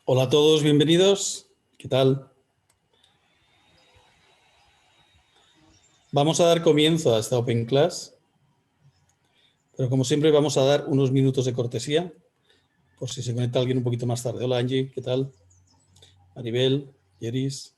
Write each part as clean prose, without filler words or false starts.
Hola a todos, bienvenidos. ¿Qué tal? Vamos a dar comienzo a esta Open Class, pero como siempre vamos a dar unos minutos de cortesía, por si se conecta alguien un poquito más tarde. Hola Angie, ¿qué tal? Maribel, Yeris.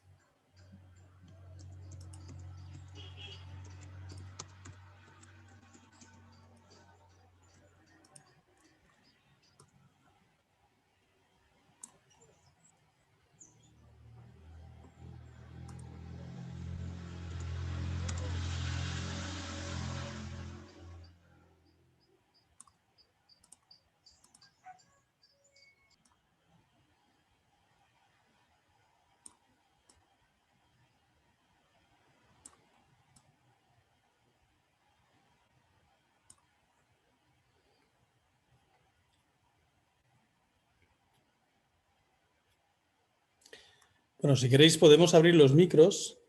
Bueno, si queréis podemos abrir los micros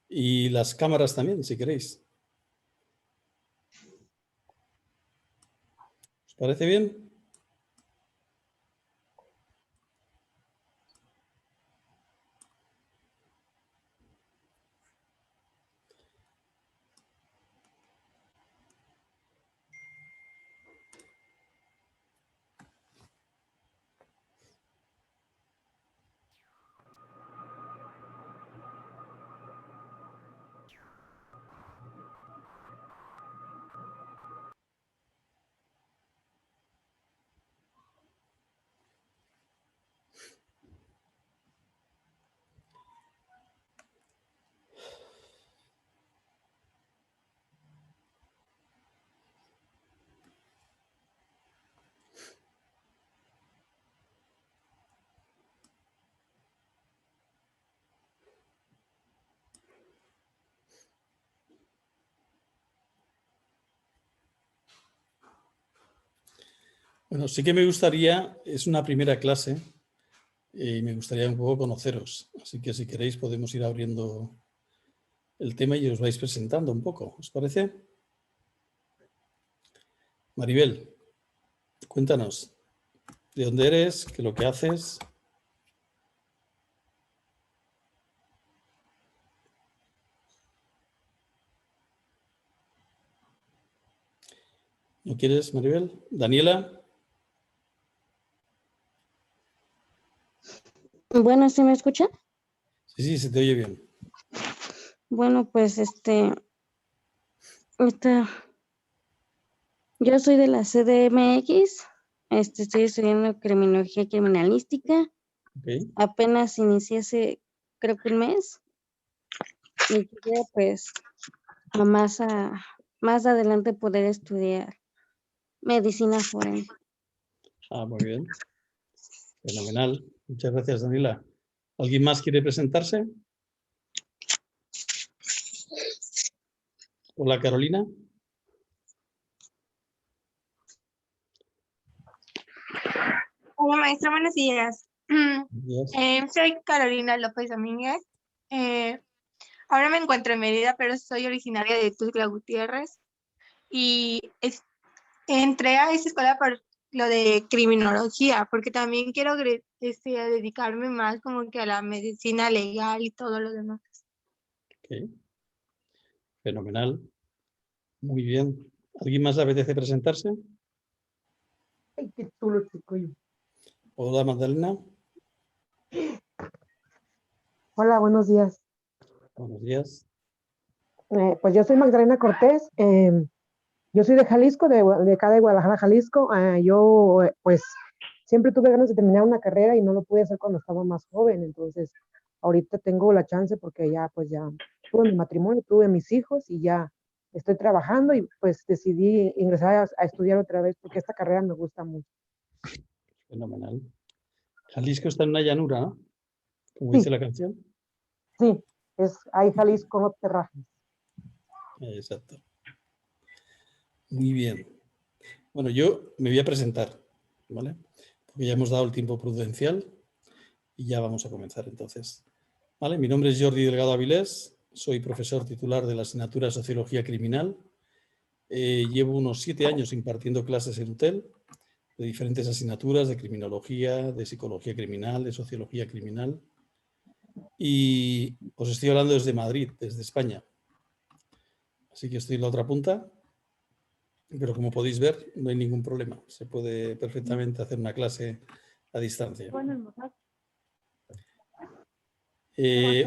y las cámaras también, si queréis. ¿Os parece bien? Bueno, sí que me gustaría, es una primera clase y me gustaría un poco conoceros. Así que si queréis podemos ir abriendo el tema y os vais presentando un poco. ¿Os parece? Maribel, cuéntanos. ¿De dónde eres? ¿Qué es lo que haces? ¿No quieres, Maribel? ¿Daniela? Bueno, ¿se me escucha? Sí, se te oye bien. Bueno, pues yo soy de la CDMX, estoy estudiando criminología y criminalística. Okay. Apenas inicié hace, creo que un mes. Y quería pues más adelante poder estudiar medicina forense. Muy bien. Fenomenal. Muchas gracias, Daniela. ¿Alguien más quiere presentarse? Hola, Carolina. Hola maestra, buenos días. Yes. Soy Carolina López Domínguez. Ahora me encuentro en Mérida, pero soy originaria de Tuxtla Gutiérrez. Y entré a esta escuela por lo de criminología, porque también quiero dedicarme más como que a la medicina legal y todo lo demás. Okay. Fenomenal. Muy bien. ¿Alguien más le apetece presentarse? Ay, qué chulo, chico. Hola, Magdalena. Hola, buenos días. Buenos días. Pues yo soy Magdalena Cortés. Yo soy de Jalisco, de acá de Guadalajara, Jalisco. Yo, pues, siempre tuve ganas de terminar una carrera y no lo pude hacer cuando estaba más joven. Entonces, ahorita tengo la chance porque ya, pues, ya tuve mi matrimonio, tuve mis hijos y ya estoy trabajando y, pues, decidí ingresar a estudiar otra vez porque esta carrera me gusta mucho. Fenomenal. Jalisco está en una llanura, ¿no? Como Sí. dice la canción. Sí, hay Jalisco, no te rajes. Exacto. Muy bien. Bueno, yo me voy a presentar, ¿vale? Porque ya hemos dado el tiempo prudencial y ya vamos a comenzar entonces. ¿Vale? Mi nombre es Jordi Delgado Avilés, soy profesor titular de la asignatura Sociología Criminal. Llevo unos 7 años impartiendo clases en UTEL de diferentes asignaturas de criminología, de psicología criminal, de sociología criminal. Y os estoy hablando desde Madrid, desde España. Así que estoy en la otra punta, pero como podéis ver, no hay ningún problema. Se puede perfectamente hacer una clase a distancia.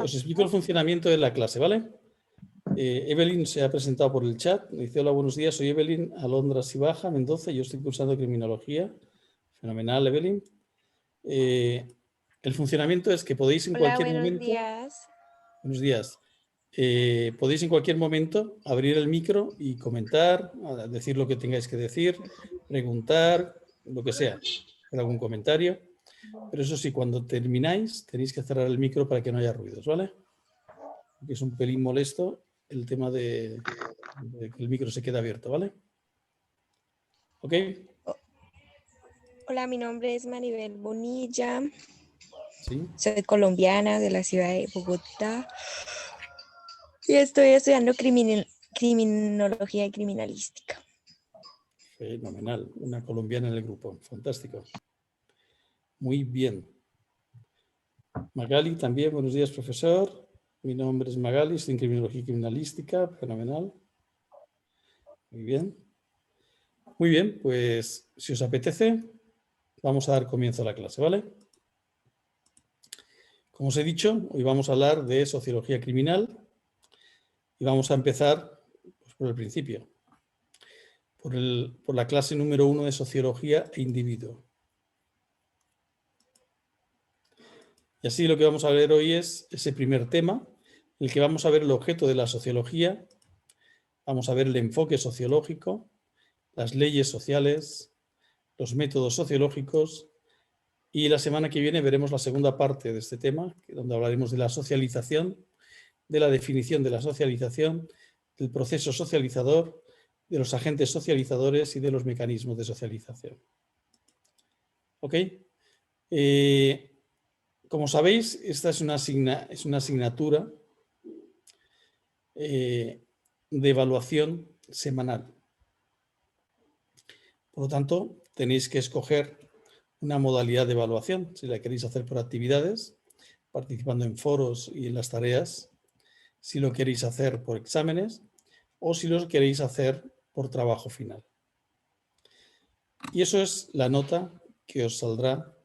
Os explico el funcionamiento de la clase, ¿vale? Evelyn se ha presentado por el chat. Dice: hola, buenos días, soy Evelyn Alondra Sibaja Mendoza, yo estoy cursando criminología. Fenomenal, Evelyn. El funcionamiento es que podéis en cualquier momento... días. Buenos días. Podéis en cualquier momento abrir el micro y comentar, decir lo que tengáis que decir, preguntar, lo que sea, hacer algún comentario. Pero eso sí, cuando termináis tenéis que cerrar el micro para que no haya ruidos, ¿vale? Porque es un pelín molesto el tema de que el micro se quede abierto, ¿vale? ¿Ok? Hola, mi nombre es Maribel Bonilla. Sí. Soy colombiana de la ciudad de Bogotá y estoy estudiando criminología y criminalística. Fenomenal. Una colombiana en el grupo. Fantástico. Muy bien. Magali también. Buenos días, profesor. Mi nombre es Magali, estoy en criminología y criminalística. Fenomenal. Muy bien. Muy bien, pues si os apetece, vamos a dar comienzo a la clase, ¿vale? Como os he dicho, hoy vamos a hablar de sociología criminal y vamos a empezar pues, por el principio, por la clase número 1 de sociología e individuo. Y así lo que vamos a ver hoy es ese primer tema, en el que vamos a ver el objeto de la sociología, vamos a ver el enfoque sociológico, las leyes sociales, los métodos sociológicos, y la semana que viene veremos la segunda parte de este tema, donde hablaremos de la socialización, de la definición de la socialización, del proceso socializador, de los agentes socializadores y de los mecanismos de socialización. ¿Ok? Como sabéis, esta es una asignatura de evaluación semanal. Por lo tanto, tenéis que escoger una modalidad de evaluación, si la queréis hacer por actividades, participando en foros y en las tareas, si lo queréis hacer por exámenes o si lo queréis hacer por trabajo final. Y eso es la nota que os saldrá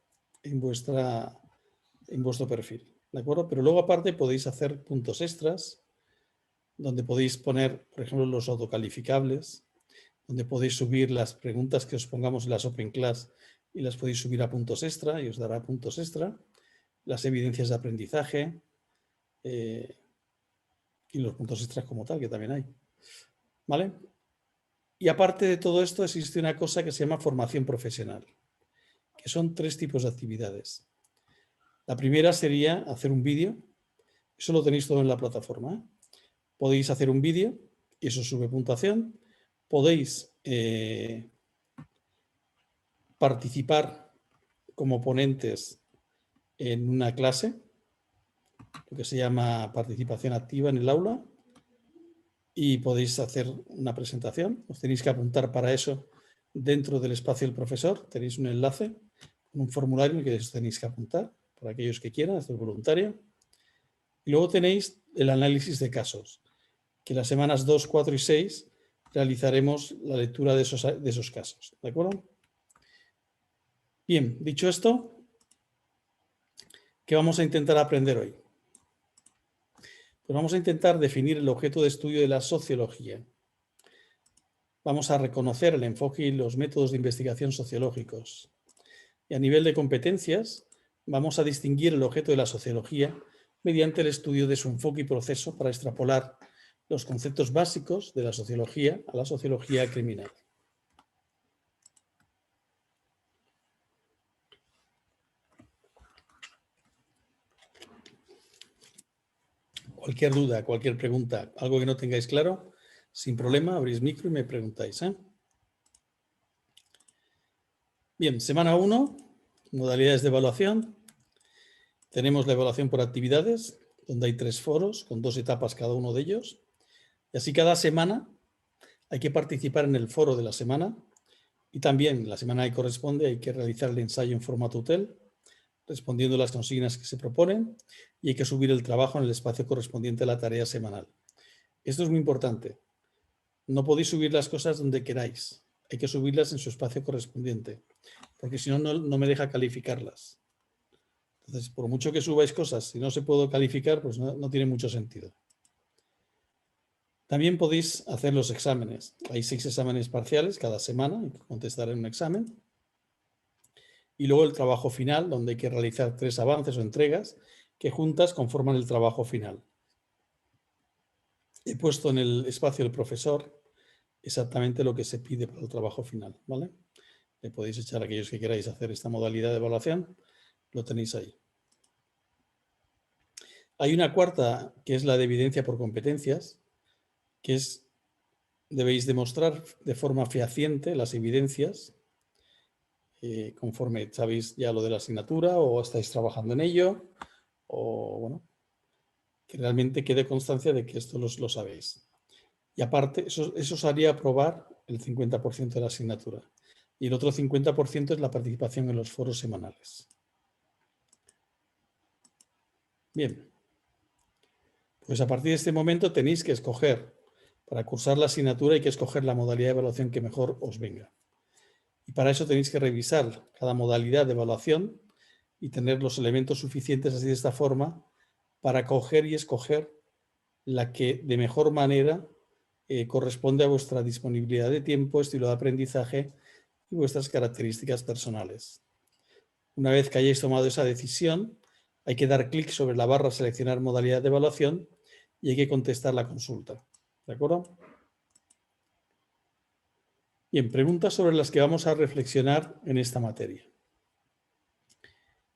en vuestro perfil, ¿de acuerdo? Pero luego aparte podéis hacer puntos extras, donde podéis poner, por ejemplo, los autocalificables, donde podéis subir las preguntas que os pongamos en las Open Class y las podéis subir a puntos extra y os dará puntos extra, las evidencias de aprendizaje y los puntos extras como tal, que también hay. ¿Vale? Y aparte de todo esto existe una cosa que se llama formación profesional, que son 3 tipos de actividades. La primera sería hacer un vídeo, eso lo tenéis todo en la plataforma, ¿eh? Podéis hacer un vídeo y eso sube puntuación. Podéis participar como ponentes en una clase, lo que se llama participación activa en el aula, y podéis hacer una presentación. Os tenéis que apuntar para eso dentro del espacio del profesor. Tenéis un enlace, un formulario en el que os tenéis que apuntar, para aquellos que quieran, esto es voluntario. Y luego tenéis el análisis de casos, que las semanas 2, 4 y 6 realizaremos la lectura de esos casos. ¿De acuerdo? Bien, dicho esto, ¿qué vamos a intentar aprender hoy? Pues vamos a intentar definir el objeto de estudio de la sociología. Vamos a reconocer el enfoque y los métodos de investigación sociológicos. Y a nivel de competencias, vamos a distinguir el objeto de la sociología mediante el estudio de su enfoque y proceso para extrapolar los conceptos básicos de la sociología a la sociología criminal. Cualquier duda, cualquier pregunta, algo que no tengáis claro, sin problema, abrís micro y me preguntáis, ¿eh? Bien, semana 1, modalidades de evaluación. Tenemos la evaluación por actividades, donde hay 3 foros, con 2 etapas cada uno de ellos. Y así cada semana hay que participar en el foro de la semana Y también la semana que corresponde hay que realizar el ensayo en formato hotel, respondiendo las consignas que se proponen, y hay que subir el trabajo en el espacio correspondiente a la tarea semanal. Esto es muy importante. No podéis subir las cosas donde queráis. Hay que subirlas en su espacio correspondiente, porque si no, no me deja calificarlas. Entonces, por mucho que subáis cosas, si no se puede calificar, pues no tiene mucho sentido. También podéis hacer los exámenes. Hay 6 exámenes parciales cada semana, hay que contestar en un examen. Y luego el trabajo final, donde hay que realizar 3 avances o entregas que juntas conforman el trabajo final. He puesto en el espacio del profesor exactamente lo que se pide para el trabajo final, ¿vale? Le podéis echar a aquellos que queráis hacer esta modalidad de evaluación, lo tenéis ahí. Hay una cuarta, que es la de evidencia por competencias, que es, debéis demostrar de forma fehaciente las evidencias, conforme sabéis ya lo de la asignatura o estáis trabajando en ello, o bueno, que realmente quede constancia de que esto lo sabéis. Y aparte, eso os haría aprobar el 50% de la asignatura. Y el otro 50% es la participación en los foros semanales. Bien. Pues a partir de este momento tenéis que escoger, para cursar la asignatura hay que escoger la modalidad de evaluación que mejor os venga. Y para eso tenéis que revisar cada modalidad de evaluación y tener los elementos suficientes así de esta forma para coger y escoger la que de mejor manera corresponde a vuestra disponibilidad de tiempo, estilo de aprendizaje y vuestras características personales. Una vez que hayáis tomado esa decisión, hay que dar clic sobre la barra seleccionar modalidad de evaluación y hay que contestar la consulta. ¿De acuerdo? Bien, preguntas sobre las que vamos a reflexionar en esta materia.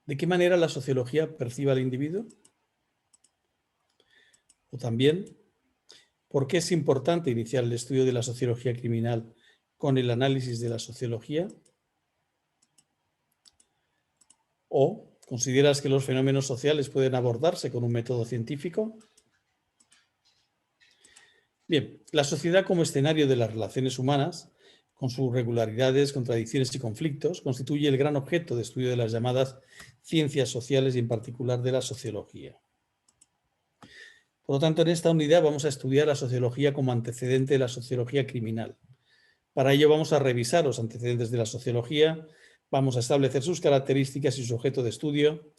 ¿De qué manera la sociología percibe al individuo? O también, ¿por qué es importante iniciar el estudio de la sociología criminal con el análisis de la sociología? ¿O consideras que los fenómenos sociales pueden abordarse con un método científico? Bien, la sociedad como escenario de las relaciones humanas, con sus regularidades, contradicciones y conflictos, constituye el gran objeto de estudio de las llamadas ciencias sociales y en particular de la sociología. Por lo tanto, en esta unidad vamos a estudiar la sociología como antecedente de la sociología criminal. Para ello vamos a revisar los antecedentes de la sociología, vamos a establecer sus características y su objeto de estudio,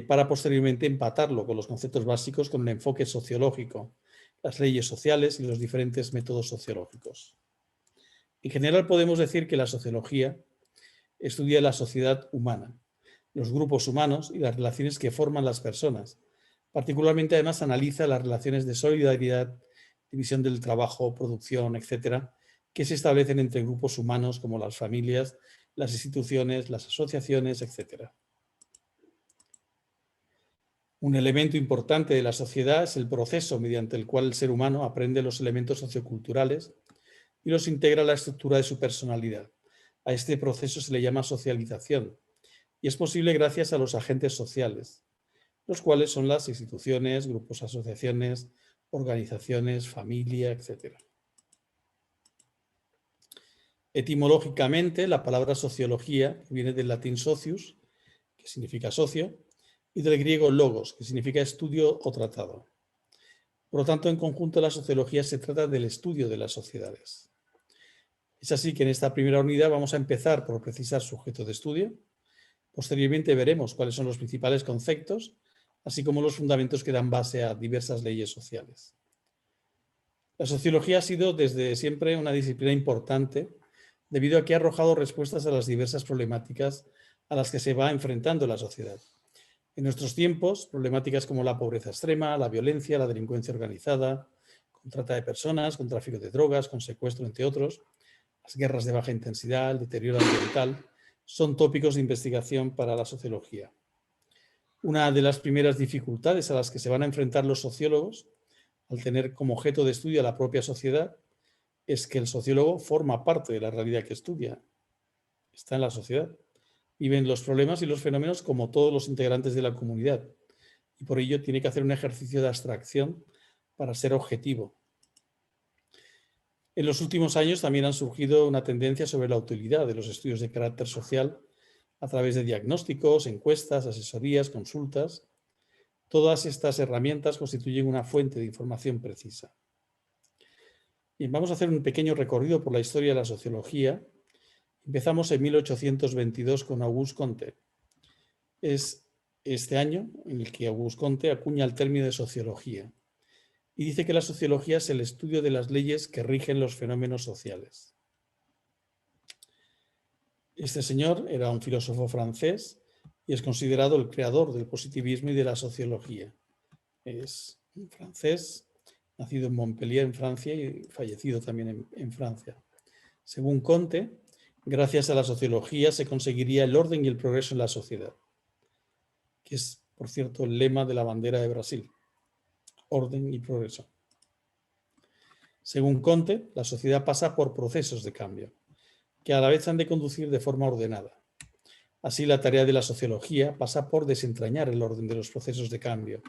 para posteriormente empatarlo con los conceptos básicos con un enfoque sociológico, las leyes sociales y los diferentes métodos sociológicos. En general podemos decir que la sociología estudia la sociedad humana, los grupos humanos y las relaciones que forman las personas. Particularmente además analiza las relaciones de solidaridad, división del trabajo, producción, etcétera, que se establecen entre grupos humanos como las familias, las instituciones, las asociaciones, etcétera. Un elemento importante de la sociedad es el proceso mediante el cual el ser humano aprende los elementos socioculturales y los integra a la estructura de su personalidad. A este proceso se le llama socialización y es posible gracias a los agentes sociales, los cuales son las instituciones, grupos, asociaciones, organizaciones, familia, etc. Etimológicamente, la palabra sociología viene del latín socius, que significa socio, y del griego logos, que significa estudio o tratado. Por lo tanto, en conjunto, la sociología se trata del estudio de las sociedades. Es así que en esta primera unidad vamos a empezar por precisar su objeto de estudio. Posteriormente veremos cuáles son los principales conceptos, así como los fundamentos que dan base a diversas leyes sociales. La sociología ha sido desde siempre una disciplina importante debido a que ha arrojado respuestas a las diversas problemáticas a las que se va enfrentando la sociedad. En nuestros tiempos, problemáticas como la pobreza extrema, la violencia, la delincuencia organizada, con trata de personas, con tráfico de drogas, con secuestro, entre otros, las guerras de baja intensidad, el deterioro ambiental, son tópicos de investigación para la sociología. Una de las primeras dificultades a las que se van a enfrentar los sociólogos, al tener como objeto de estudio a la propia sociedad, es que el sociólogo forma parte de la realidad que estudia. Está en la sociedad. Viven los problemas y los fenómenos como todos los integrantes de la comunidad. Y por ello tiene que hacer un ejercicio de abstracción para ser objetivo. En los últimos años también han surgido una tendencia sobre la utilidad de los estudios de carácter social a través de diagnósticos, encuestas, asesorías, consultas. Todas estas herramientas constituyen una fuente de información precisa. Bien, vamos a hacer un pequeño recorrido por la historia de la sociología. Empezamos en 1822 con Auguste Comte. Es este año en el que Auguste Comte acuña el término de sociología y dice que la sociología es el estudio de las leyes que rigen los fenómenos sociales. Este señor era un filósofo francés y es considerado el creador del positivismo y de la sociología. Es un francés, nacido en Montpellier, en Francia, y fallecido también en Francia. Según Comte, gracias a la sociología se conseguiría el orden y el progreso en la sociedad, que es, por cierto, el lema de la bandera de Brasil: orden y progreso. Según Comte, la sociedad pasa por procesos de cambio, que a la vez han de conducir de forma ordenada. Así, la tarea de la sociología pasa por desentrañar el orden de los procesos de cambio,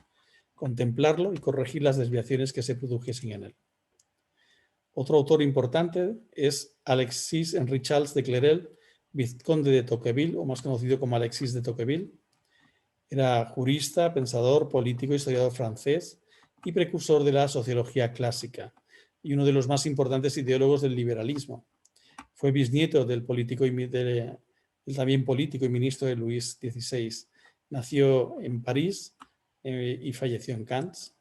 contemplarlo y corregir las desviaciones que se produjesen en él. Otro autor importante es Alexis-Henri Charles de Clérel, vizconde de Tocqueville, o más conocido como Alexis de Tocqueville. Era jurista, pensador, político, historiador francés y precursor de la sociología clásica y uno de los más importantes ideólogos del liberalismo. Fue bisnieto del también político y ministro de Luis XVI. Nació en París y falleció en Cannes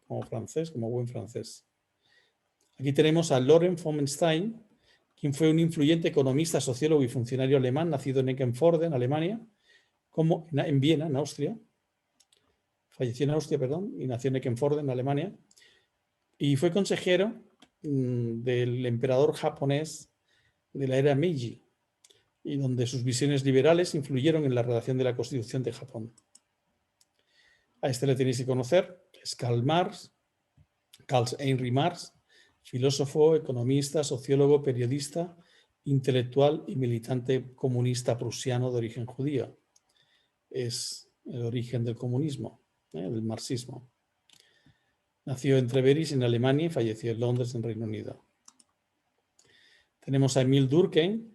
como francés, como buen francés. Aquí tenemos a Lorenz von Stein, quien fue un influyente economista, sociólogo y funcionario alemán, nacido en Eckernförde, en Alemania, en Viena, en Austria. Falleció en Austria, perdón, y nació en Eckernförde, en Alemania. Y fue consejero del emperador japonés de la era Meiji, y donde sus visiones liberales influyeron en la redacción de la Constitución de Japón. A este le tenéis que conocer, es Karl Heinrich Marx, filósofo, economista, sociólogo, periodista, intelectual y militante comunista prusiano de origen judío. Es el origen del comunismo, del marxismo. Nació en Treveris, en Alemania, y falleció en Londres, en Reino Unido. Tenemos a Émile Durkheim,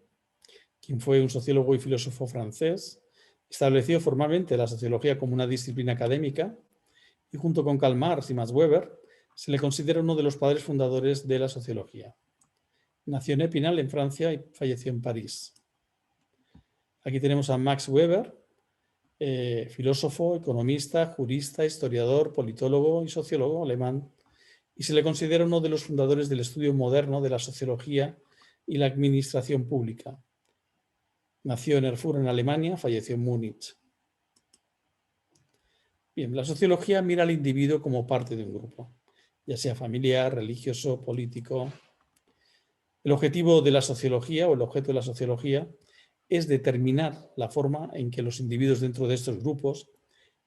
quien fue un sociólogo y filósofo francés. Estableció formalmente la sociología como una disciplina académica y junto con Karl Marx y Max Weber se le considera uno de los padres fundadores de la sociología. Nació en Épinal, en Francia, y falleció en París. Aquí tenemos a Max Weber, filósofo, economista, jurista, historiador, politólogo y sociólogo alemán, y se le considera uno de los fundadores del estudio moderno de la sociología y la administración pública. Nació en Erfurt, en Alemania, falleció en Múnich. Bien, la sociología mira al individuo como parte de un grupo, ya sea familiar, religioso, político. El objetivo de la sociología, o el objeto de la sociología, es determinar la forma en que los individuos dentro de estos grupos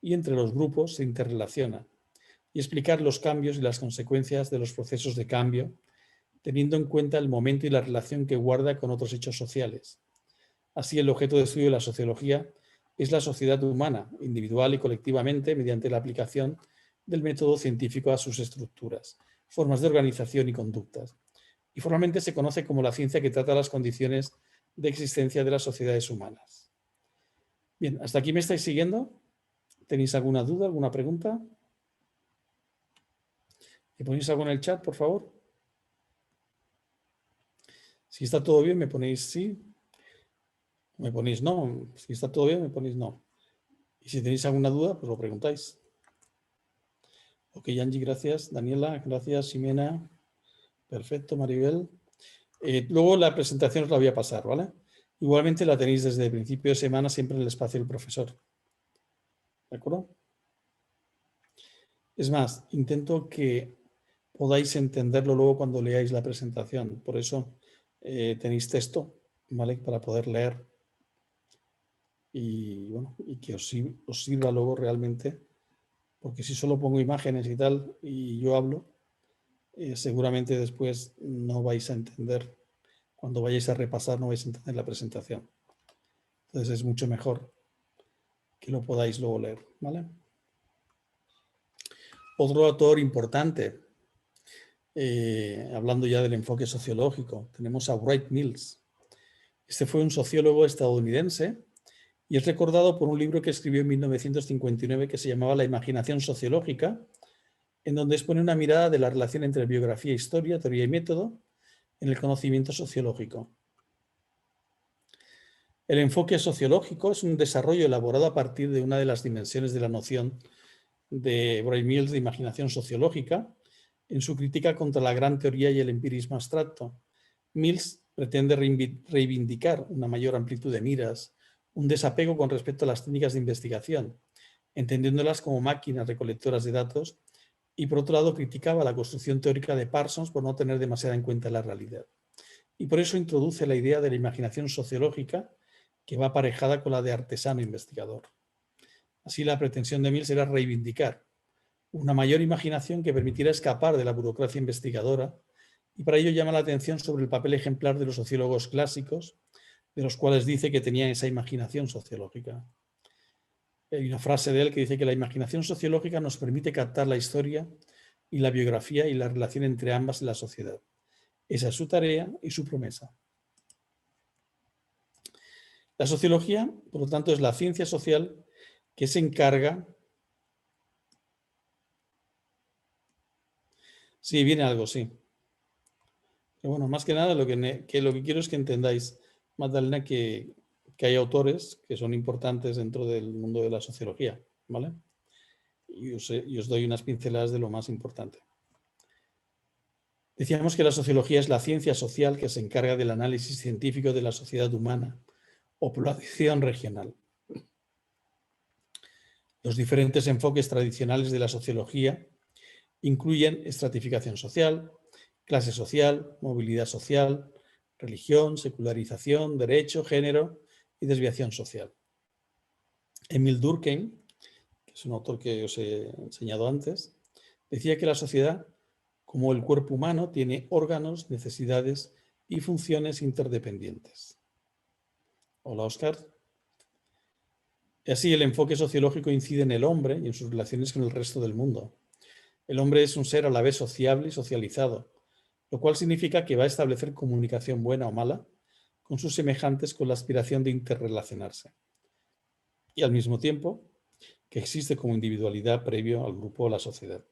y entre los grupos se interrelacionan y explicar los cambios y las consecuencias de los procesos de cambio, teniendo en cuenta el momento y la relación que guarda con otros hechos sociales. Así, el objeto de estudio de la sociología es la sociedad humana, individual y colectivamente, mediante la aplicación del método científico a sus estructuras, formas de organización y conductas. Y formalmente se conoce como la ciencia que trata las condiciones de existencia de las sociedades humanas. Bien, ¿hasta aquí me estáis siguiendo? ¿Tenéis alguna duda, alguna pregunta? ¿Me ponéis algo en el chat, por favor? Si está todo bien, me ponéis sí. Me ponéis no. Si está todo bien, me ponéis no. Y si tenéis alguna duda, pues lo preguntáis. Ok, Angie, gracias. Daniela, gracias. Ximena. Perfecto, Maribel. Luego la presentación os la voy a pasar, ¿vale? Igualmente la tenéis desde el principio de semana siempre en el espacio del profesor. ¿De acuerdo? Es más, intento que podáis entenderlo luego cuando leáis la presentación. Por eso tenéis texto, ¿vale? Para poder leer. Y bueno, y que os sirva luego realmente. Porque si solo pongo imágenes y tal, y yo hablo, seguramente después no vais a entender. Cuando vayáis a repasar no vais a entender la presentación. Entonces es mucho mejor que lo podáis luego leer, ¿vale? Otro autor importante hablando ya del enfoque sociológico, tenemos a Wright Mills. Este fue un sociólogo estadounidense y es recordado por un libro que escribió en 1959 que se llamaba La imaginación sociológica, en donde expone una mirada de la relación entre biografía e historia, teoría y método en el conocimiento sociológico. El enfoque sociológico es un desarrollo elaborado a partir de una de las dimensiones de la noción de Wright Mills de imaginación sociológica en su crítica contra la gran teoría y el empirismo abstracto. Mills pretende reivindicar una mayor amplitud de miras, un desapego con respecto a las técnicas de investigación, entendiéndolas como máquinas recolectoras de datos, y por otro lado criticaba la construcción teórica de Parsons por no tener demasiado en cuenta la realidad. Y por eso introduce la idea de la imaginación sociológica, que va aparejada con la de artesano investigador. Así, la pretensión de Mills era reivindicar una mayor imaginación que permitiera escapar de la burocracia investigadora, y para ello llama la atención sobre el papel ejemplar de los sociólogos clásicos, de los cuales dice que tenían esa imaginación sociológica. Hay una frase de él que dice que la imaginación sociológica nos permite captar la historia y la biografía y la relación entre ambas en la sociedad. Esa es su tarea y su promesa. La sociología, por lo tanto, es la ciencia social que se encarga... Sí, viene algo, sí. Pero bueno, más que nada lo que quiero es que entendáis, Magdalena, que hay autores que son importantes dentro del mundo de la sociología, ¿vale? Y os doy unas pinceladas de lo más importante. Decíamos que la sociología es la ciencia social que se encarga del análisis científico de la sociedad humana o población regional. Los diferentes enfoques tradicionales de la sociología incluyen estratificación social, clase social, movilidad social, religión, secularización, derecho, género y desviación social. Emil Durkheim, que es un autor que os he enseñado antes, decía que la sociedad, como el cuerpo humano, tiene órganos, necesidades y funciones interdependientes. Hola, Óscar. Y así el enfoque sociológico incide en el hombre y en sus relaciones con el resto del mundo. El hombre es un ser a la vez sociable y socializado, lo cual significa que va a establecer comunicación buena o mala con sus semejantes con la aspiración de interrelacionarse. Y al mismo tiempo, que existe como individualidad previo al grupo o la sociedad.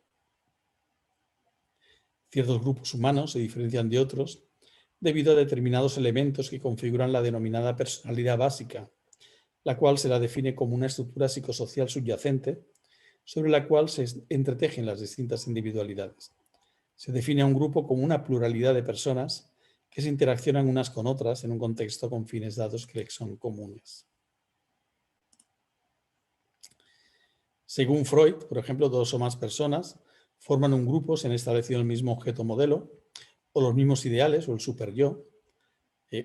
Ciertos grupos humanos se diferencian de otros debido a determinados elementos que configuran la denominada personalidad básica, la cual se la define como una estructura psicosocial subyacente sobre la cual se entretejen las distintas individualidades. Se define a un grupo como una pluralidad de personas que se interaccionan unas con otras en un contexto con fines dados que son comunes. Según Freud, por ejemplo, dos o más personas forman un grupo si han establecido el mismo objeto modelo, o los mismos ideales, o el superyo,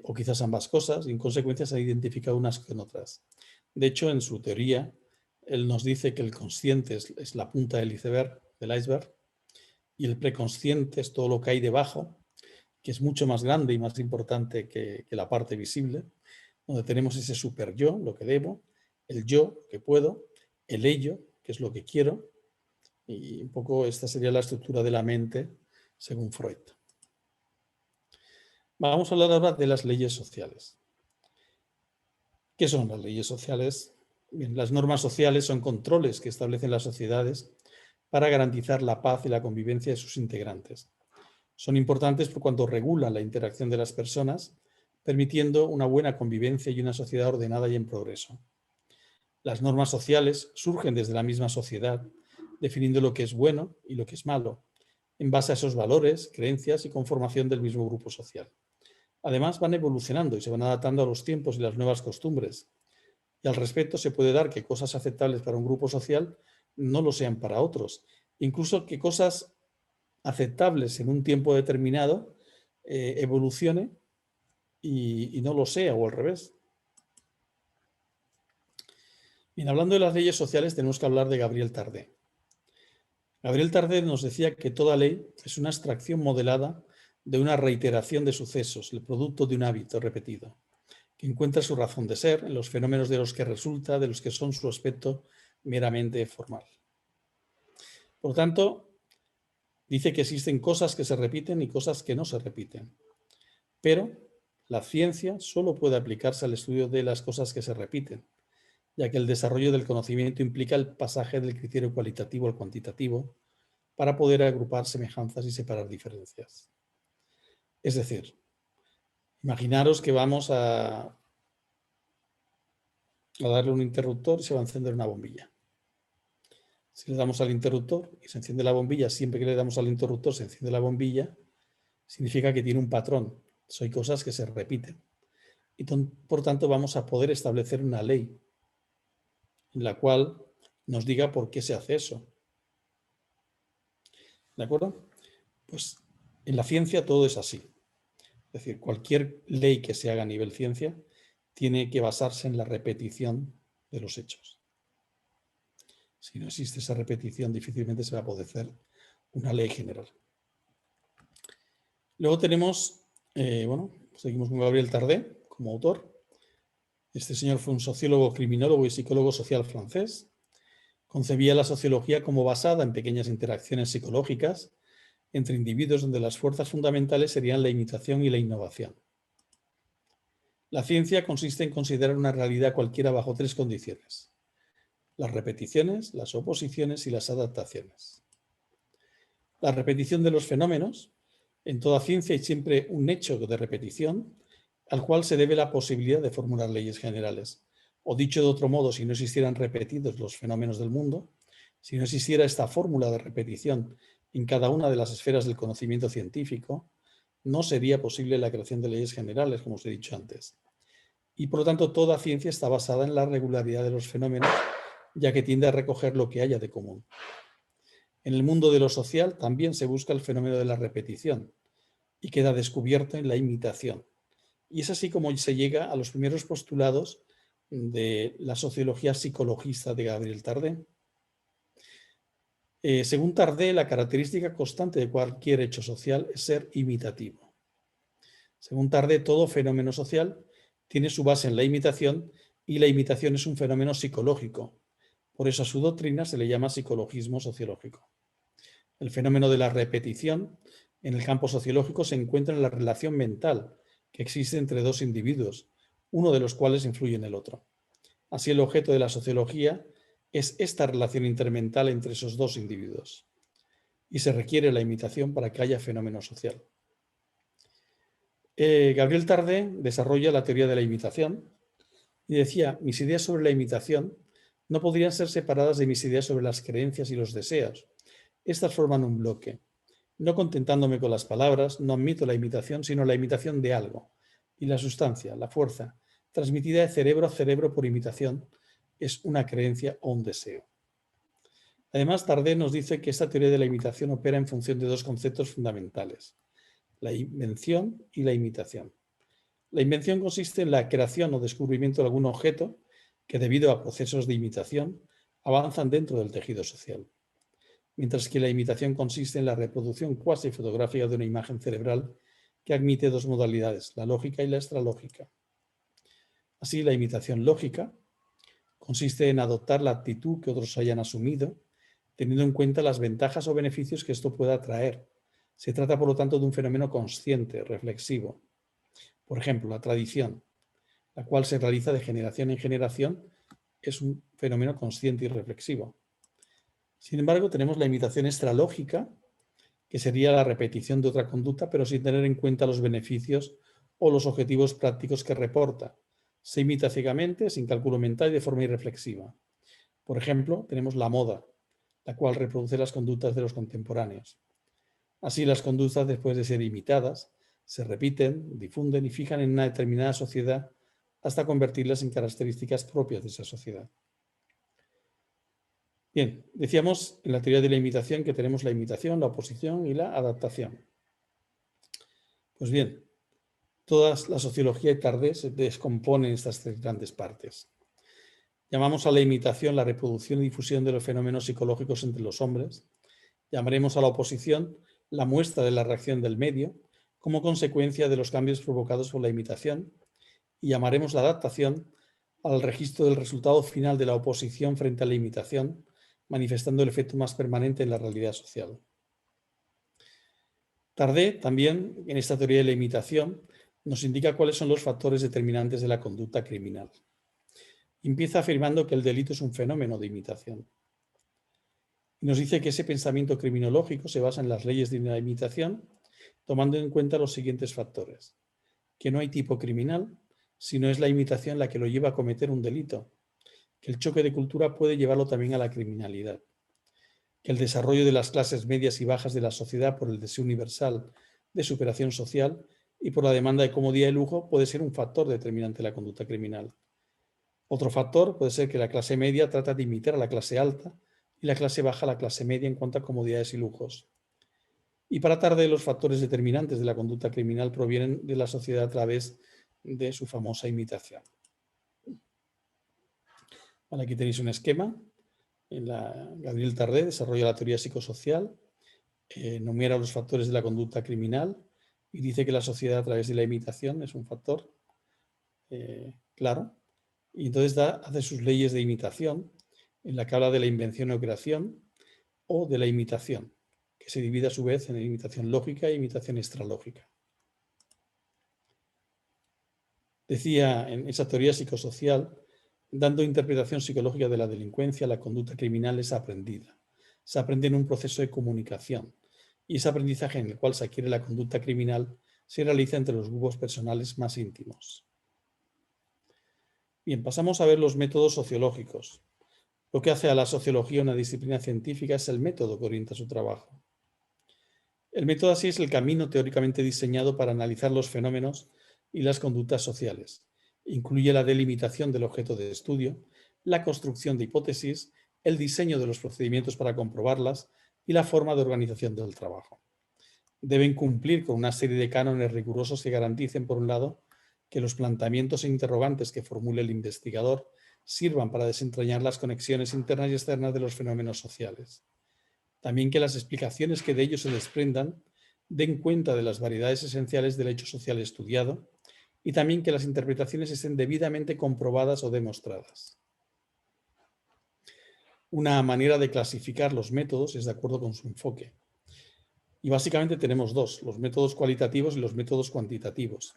o quizás ambas cosas, y en consecuencia se han identificado unas con otras. De hecho, en su teoría, él nos dice que el consciente es la punta del iceberg, y el preconsciente es todo lo que hay debajo, que es mucho más grande y más importante que la parte visible, donde tenemos ese superyo, lo que debo, el yo, lo que puedo, el ello, que es lo que quiero, y un poco esta sería la estructura de la mente según Freud. Vamos a hablar ahora de las leyes sociales. ¿Qué son las leyes sociales? Bien, las normas sociales son controles que establecen las sociedades para garantizar la paz y la convivencia de sus integrantes. Son importantes por cuanto regulan la interacción de las personas, permitiendo una buena convivencia y una sociedad ordenada y en progreso. Las normas sociales surgen desde la misma sociedad, definiendo lo que es bueno y lo que es malo, en base a esos valores, creencias y conformación del mismo grupo social. Además, van evolucionando y se van adaptando a los tiempos y las nuevas costumbres. Y al respecto se puede dar que cosas aceptables para un grupo social no lo sean para otros. Incluso que cosas aceptables en un tiempo determinado evolucione y no lo sea, o al revés. Bien, hablando de las leyes sociales, tenemos que hablar de Gabriel Tarde. Gabriel Tarde nos decía que toda ley es una abstracción modelada de una reiteración de sucesos, el producto de un hábito repetido, que encuentra su razón de ser en los fenómenos de los que resulta, de los que son su aspecto meramente formal. Por lo tanto, Dice que existen cosas que se repiten y cosas que no se repiten. Pero la ciencia solo puede aplicarse al estudio de las cosas que se repiten, ya que el desarrollo del conocimiento implica el pasaje del criterio cualitativo al cuantitativo para poder agrupar semejanzas y separar diferencias. Es decir, imaginaros que vamos a darle un interruptor y se va a encender una bombilla. Si le damos al interruptor y se enciende la bombilla, siempre que le damos al interruptor se enciende la bombilla, significa que tiene un patrón. Son cosas que se repiten. Y por tanto vamos a poder establecer una ley en la cual nos diga por qué se hace eso. ¿De acuerdo? Pues en la ciencia todo es así. Es decir, cualquier ley que se haga a nivel ciencia tiene que basarse en la repetición de los hechos. Si no existe esa repetición, difícilmente se va a poder hacer una ley general. Luego tenemos, seguimos con Gabriel Tardet como autor. Este señor fue un sociólogo, criminólogo y psicólogo social francés. Concebía la sociología como basada en pequeñas interacciones psicológicas entre individuos donde las fuerzas fundamentales serían la imitación y la innovación. La ciencia consiste en considerar una realidad cualquiera bajo 3 condiciones: las repeticiones, las oposiciones y las adaptaciones. La repetición de los fenómenos. En toda ciencia hay siempre un hecho de repetición al cual se debe la posibilidad de formular leyes generales. O dicho de otro modo, si no existieran repetidos los fenómenos del mundo, si no existiera esta fórmula de repetición en cada una de las esferas del conocimiento científico, no sería posible la creación de leyes generales, como os he dicho antes. Y por lo tanto, toda ciencia está basada en la regularidad de los fenómenos, ya que tiende a recoger lo que haya de común. En el mundo de lo social también se busca el fenómeno de la repetición y queda descubierto en la imitación. Y es así como se llega a los primeros postulados de la sociología psicologista de Gabriel Tardet. Según Tardet, la característica constante de cualquier hecho social es ser imitativo. Según Tardet, todo fenómeno social tiene su base en la imitación y la imitación es un fenómeno psicológico. Por eso a su doctrina se le llama psicologismo sociológico. El fenómeno de la repetición en el campo sociológico se encuentra en la relación mental que existe entre 2 individuos, uno de los cuales influye en el otro. Así, el objeto de la sociología es esta relación intermental entre esos 2 individuos. Y se requiere la imitación para que haya fenómeno social. Gabriel Tardet desarrolla la teoría de la imitación y decía: mis ideas sobre la imitación no podrían ser separadas de mis ideas sobre las creencias y los deseos. Estas forman un bloque. No contentándome con las palabras, no admito la imitación, sino la imitación de algo. Y la sustancia, la fuerza, transmitida de cerebro a cerebro por imitación, es una creencia o un deseo. Además, Tardet nos dice que esta teoría de la imitación opera en función de 2 conceptos fundamentales: la invención y la imitación. La invención consiste en la creación o descubrimiento de algún objeto que, debido a procesos de imitación, avanzan dentro del tejido social. Mientras que la imitación consiste en la reproducción cuasi fotográfica de una imagen cerebral que admite 2 modalidades, la lógica y la extralógica. Así, la imitación lógica consiste en adoptar la actitud que otros hayan asumido, teniendo en cuenta las ventajas o beneficios que esto pueda traer. Se trata, por lo tanto, de un fenómeno consciente, reflexivo. Por ejemplo, la tradición, la cual se realiza de generación en generación, es un fenómeno consciente y reflexivo. Sin embargo, tenemos la imitación extralógica, que sería la repetición de otra conducta, pero sin tener en cuenta los beneficios o los objetivos prácticos que reporta. Se imita ciegamente, sin cálculo mental y de forma irreflexiva. Por ejemplo, tenemos la moda, la cual reproduce las conductas de los contemporáneos. Así, las conductas, después de ser imitadas, se repiten, difunden y fijan en una determinada sociedad hasta convertirlas en características propias de esa sociedad. Bien, decíamos en la teoría de la imitación que tenemos la imitación, la oposición y la adaptación. Pues bien, toda la sociología de Tardet se descompone en estas 3 grandes partes. Llamamos a la imitación la reproducción y difusión de los fenómenos psicológicos entre los hombres. Llamaremos a la oposición la muestra de la reacción del medio como consecuencia de los cambios provocados por la imitación. Y llamaremos la adaptación al registro del resultado final de la oposición frente a la imitación, manifestando el efecto más permanente en la realidad social. Tardé también, en esta teoría de la imitación, nos indica cuáles son los factores determinantes de la conducta criminal. Empieza afirmando que el delito es un fenómeno de imitación. Y nos dice que ese pensamiento criminológico se basa en las leyes de la imitación, tomando en cuenta los siguientes factores. Que no hay tipo criminal, sino es la imitación la que lo lleva a cometer un delito. Que el choque de cultura puede llevarlo también a la criminalidad. Que el desarrollo de las clases medias y bajas de la sociedad por el deseo universal de superación social y por la demanda de comodidad y lujo puede ser un factor determinante de la conducta criminal. Otro factor puede ser que la clase media trata de imitar a la clase alta y la clase baja a la clase media en cuanto a comodidades y lujos. Y para Tarde, los factores determinantes de la conducta criminal provienen de la sociedad a través de su famosa imitación. Vale, aquí tenéis un esquema. Gabriel Tarde desarrolla la teoría psicosocial, enumera los factores de la conducta criminal y dice que la sociedad a través de la imitación es un factor claro. Y entonces hace sus leyes de imitación, en la que habla de la invención o creación o de la imitación, que se divide a su vez en imitación lógica e imitación extralógica. Decía en esa teoría psicosocial, dando interpretación psicológica de la delincuencia, la conducta criminal es aprendida. Se aprende en un proceso de comunicación y ese aprendizaje en el cual se adquiere la conducta criminal se realiza entre los grupos personales más íntimos. Bien, pasamos a ver los métodos sociológicos. Lo que hace a la sociología una disciplina científica es el método que orienta su trabajo. El método así es el camino teóricamente diseñado para analizar los fenómenos y las conductas sociales. Incluye la delimitación del objeto de estudio, la construcción de hipótesis, el diseño de los procedimientos para comprobarlas y la forma de organización del trabajo. Deben cumplir con una serie de cánones rigurosos que garanticen, por un lado, que los planteamientos e interrogantes que formule el investigador sirvan para desentrañar las conexiones internas y externas de los fenómenos sociales. También que las explicaciones que de ellos se desprendan den cuenta de las variedades esenciales del hecho social estudiado y también que las interpretaciones estén debidamente comprobadas o demostradas. Una manera de clasificar los métodos es de acuerdo con su enfoque. Y básicamente tenemos dos, los métodos cualitativos y los métodos cuantitativos.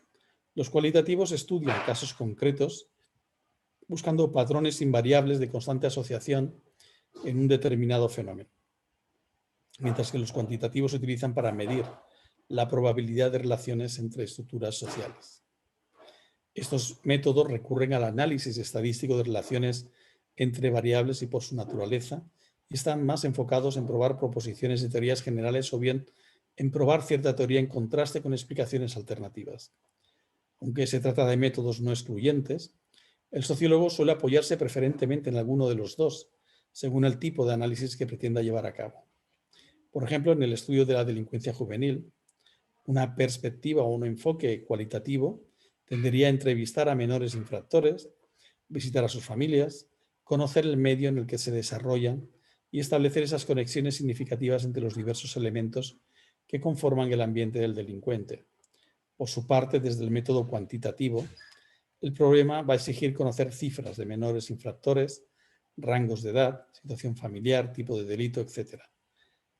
Los cualitativos estudian casos concretos buscando patrones invariables de constante asociación en un determinado fenómeno, mientras que los cuantitativos se utilizan para medir la probabilidad de relaciones entre estructuras sociales. Estos métodos recurren al análisis estadístico de relaciones entre variables y por su naturaleza y están más enfocados en probar proposiciones de teorías generales o bien en probar cierta teoría en contraste con explicaciones alternativas. Aunque se trata de métodos no excluyentes, el sociólogo suele apoyarse preferentemente en alguno de los dos, según el tipo de análisis que pretenda llevar a cabo. Por ejemplo, en el estudio de la delincuencia juvenil, una perspectiva o un enfoque cualitativo tendería a entrevistar a menores infractores, visitar a sus familias, conocer el medio en el que se desarrollan y establecer esas conexiones significativas entre los diversos elementos que conforman el ambiente del delincuente. Por su parte, desde el método cuantitativo, el problema va a exigir conocer cifras de menores infractores, rangos de edad, situación familiar, tipo de delito, etc.,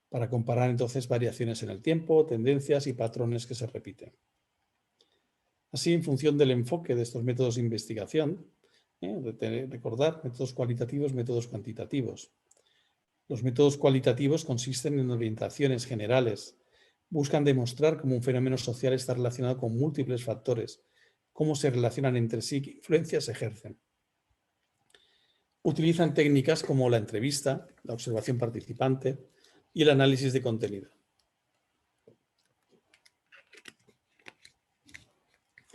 para comparar entonces variaciones en el tiempo, tendencias y patrones que se repiten. Así, en función del enfoque de estos métodos de investigación, recordar métodos cualitativos, métodos cuantitativos. Los métodos cualitativos consisten en orientaciones generales, buscan demostrar cómo un fenómeno social está relacionado con múltiples factores, cómo se relacionan entre sí, qué influencias ejercen. Utilizan técnicas como la entrevista, la observación participante y el análisis de contenido.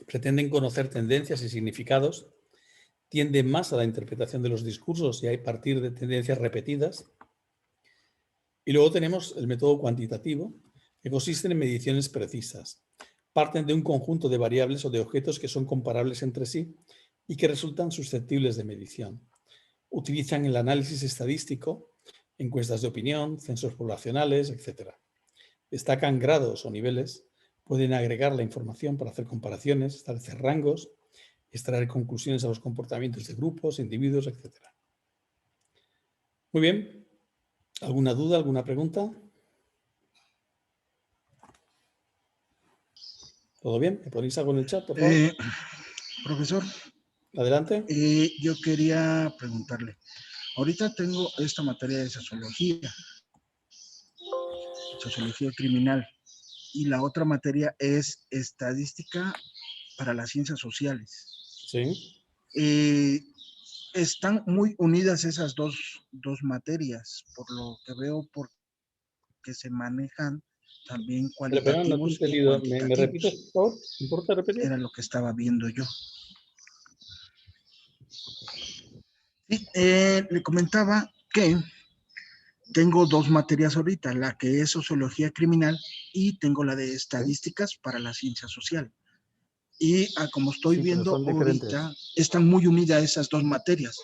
Pretenden conocer tendencias y significados, tienden más a la interpretación de los discursos y a partir de tendencias repetidas. Y luego tenemos el método cuantitativo, que consiste en mediciones precisas. Parten de un conjunto de variables o de objetos que son comparables entre sí y que resultan susceptibles de medición. Utilizan el análisis estadístico, encuestas de opinión, censos poblacionales, etc. Destacan grados o niveles, pueden agregar la información para hacer comparaciones, establecer rangos, extraer conclusiones a los comportamientos de grupos, individuos, etc. Muy bien. ¿Alguna duda, alguna pregunta? ¿Todo bien? ¿Me ponéis algo en el chat, por favor? Profesor, Adelante. yo quería preguntarle, ahorita tengo esta materia de sociología criminal, y la otra materia es estadística para las ciencias sociales. Sí. Están muy unidas esas dos materias, por lo que veo, porque se manejan también Pero no te he cualitativos y entendido. ¿Me repites, por cuantitativos. favor? ¿Me importa repetir? Era lo que estaba viendo yo. Sí, le comentaba que tengo dos materias ahorita, la que es sociología criminal y tengo la de estadísticas para la ciencia social. Y como estoy Sí, pero viendo son diferentes. ahorita, están muy unidas esas dos materias,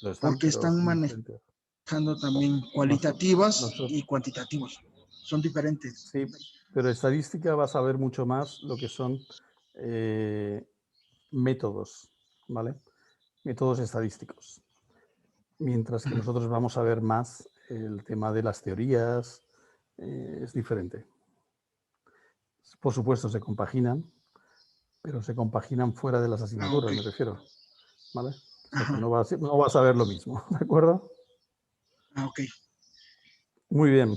porque Pero están son manejando diferentes. también cualitativas y cuantitativos. Son diferentes. Sí, pero estadística vas a ver mucho más lo que son métodos, ¿vale? Métodos estadísticos. Mientras que nosotros vamos a ver más el tema de las teorías, es diferente. Por supuesto, se compaginan, pero se compaginan fuera de las asignaturas, Ok. me refiero, ¿vale? O sea, que Ajá. no vas a ver lo mismo, ¿de acuerdo? Ok. Muy bien.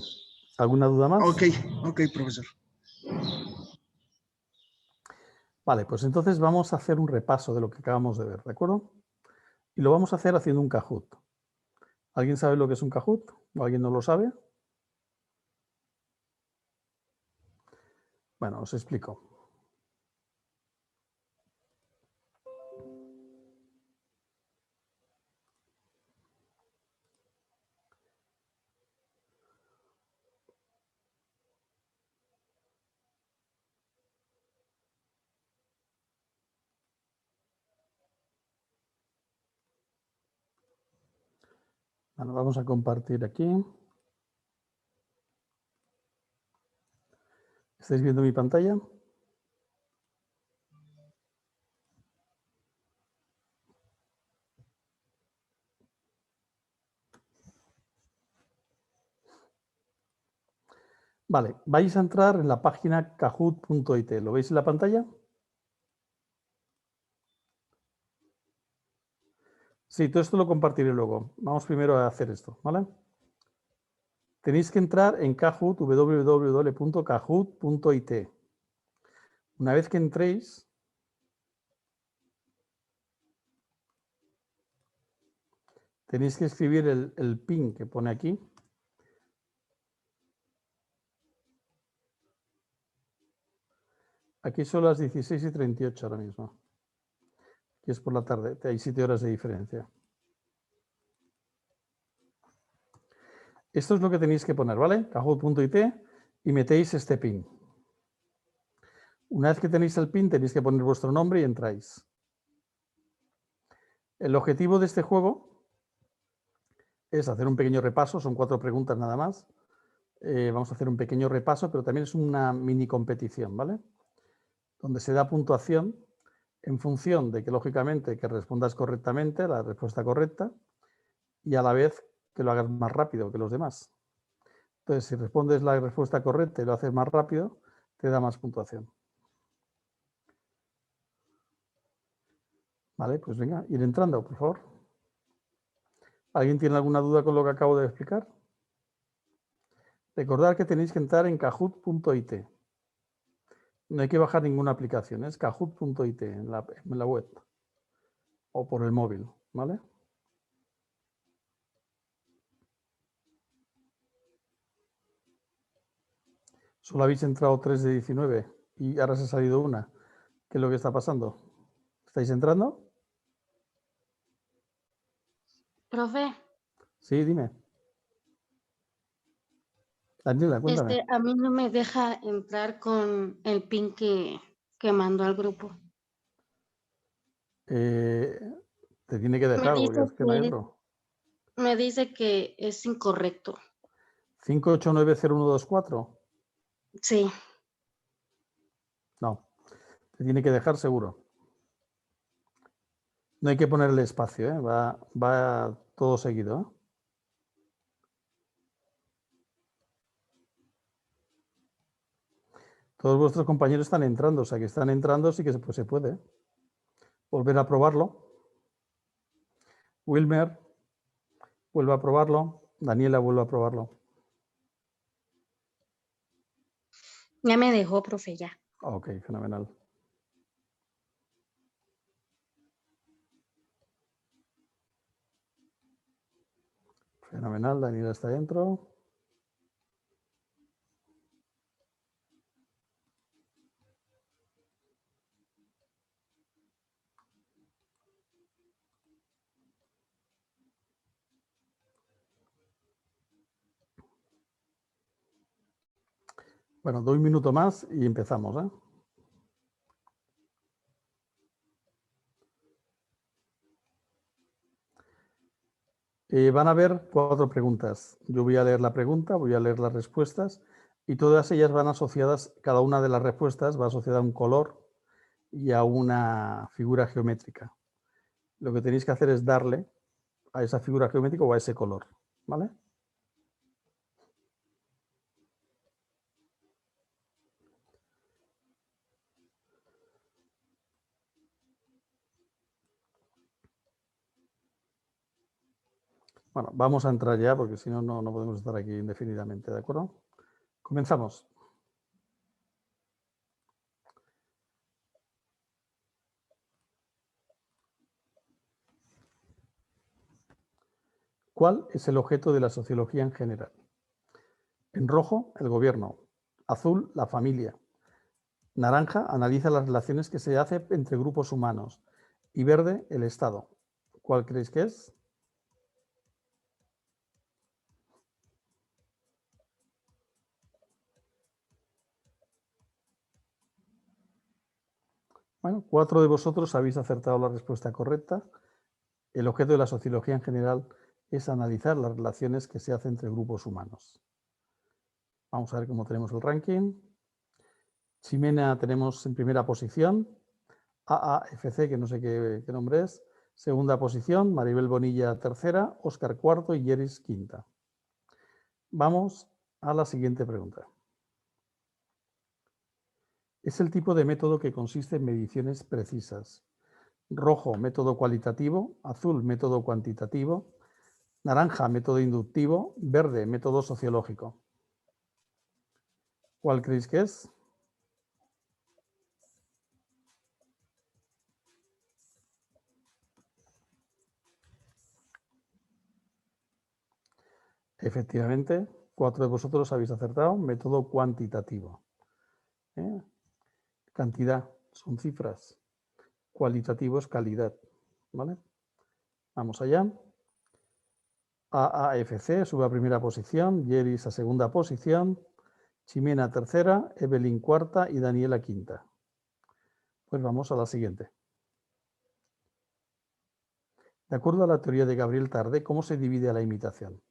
¿Alguna duda más? Ok, profesor. Vale, pues entonces vamos a hacer un repaso de lo que acabamos de ver, ¿de acuerdo? Y lo vamos a hacer haciendo un Kahoot. ¿Alguien sabe lo que es un Kahoot? ¿O alguien no lo sabe? Bueno, os explico. Bueno, vamos a compartir aquí. ¿Estáis viendo mi pantalla? Vale, vais a entrar en la página kahoot.it. ¿Lo veis en la pantalla? Sí, todo esto lo compartiré luego. Vamos primero a hacer esto, ¿vale? Tenéis que entrar en Kahoot, www.kahoot.it. Una vez que entréis, tenéis que escribir el pin que pone aquí. Aquí son las 16:38 ahora mismo. Aquí es por la tarde, hay 7 horas de diferencia. Esto es lo que tenéis que poner, ¿vale? Kahoot.it y metéis este pin. Una vez que tenéis el pin, tenéis que poner vuestro nombre y entráis. El objetivo de este juego es hacer un pequeño repaso, son 4 preguntas nada más. Vamos a hacer un pequeño repaso, pero también es una mini competición, ¿vale? Donde se da puntuación en función de que, lógicamente, que respondas correctamente, la respuesta correcta, y a la vez que lo hagas más rápido que los demás. Entonces, si respondes la respuesta correcta y lo haces más rápido, te da más puntuación. Vale, pues venga, ir entrando, por favor. ¿Alguien tiene alguna duda con lo que acabo de explicar? Recordad que tenéis que entrar en kahoot.it. No hay que bajar ninguna aplicación, es kahoot.it en la web o por el móvil, ¿vale? Solo habéis entrado 3 de 19 y ahora se ha salido una. ¿Qué es lo que está pasando? ¿Estáis entrando? Profe, Sí, dime. Daniela, cuéntame. a mí no me deja entrar con el pin que mandó al grupo. Te tiene que Me dejar porque dice es que no entro. me dice que es incorrecto. 5890124. Sí, No, te tiene que dejar seguro. No hay que ponerle espacio, ¿eh? Va todo seguido, ¿eh? Todos vuestros compañeros están entrando, o sea que están entrando, sí que se puede. Volver a probarlo. Wilmer, vuelve a probarlo. Daniela, vuelve a probarlo. Ya me dejó, profe, ya. Ok, fenomenal. Fenomenal, Daniela está dentro. Bueno, doy un minuto más y empezamos, ¿eh? Van a haber 4 preguntas. Yo voy a leer la pregunta, voy a leer las respuestas y todas ellas van asociadas, cada una de las respuestas va asociada a un color y a una figura geométrica. Lo que tenéis que hacer es darle a esa figura geométrica o a ese color, ¿vale? Bueno, vamos a entrar ya porque si no, no podemos estar aquí indefinidamente, ¿de acuerdo? Comenzamos. ¿Cuál es el objeto de la sociología en general? En rojo, el gobierno. Azul, la familia. Naranja, analiza las relaciones que se hacen entre grupos humanos. Y verde, el Estado. ¿Cuál creéis que es? Bueno, 4 de vosotros habéis acertado la respuesta correcta. El objeto de la sociología en general es analizar las relaciones que se hacen entre grupos humanos. Vamos a ver cómo tenemos el ranking. Ximena tenemos en primera posición. AAFC, que no sé qué nombre es. Segunda posición. Maribel Bonilla, tercera. Óscar, cuarto. Y Yeris, quinta. Vamos a la siguiente pregunta. Es el tipo de método que consiste en mediciones precisas. Rojo, método cualitativo. Azul, método cuantitativo. Naranja, método inductivo. Verde, método sociológico. ¿Cuál creéis que es? Efectivamente, 4 de vosotros habéis acertado. Método cuantitativo. Cantidad son cifras. Cualitativo es calidad. ¿Vale? Vamos allá. AAFC sube a primera posición. Yeris a segunda posición. Ximena a tercera. Evelyn cuarta y Daniela quinta. Pues vamos a la siguiente. De acuerdo a la teoría de Gabriel Tarde, ¿cómo se divide a la imitación?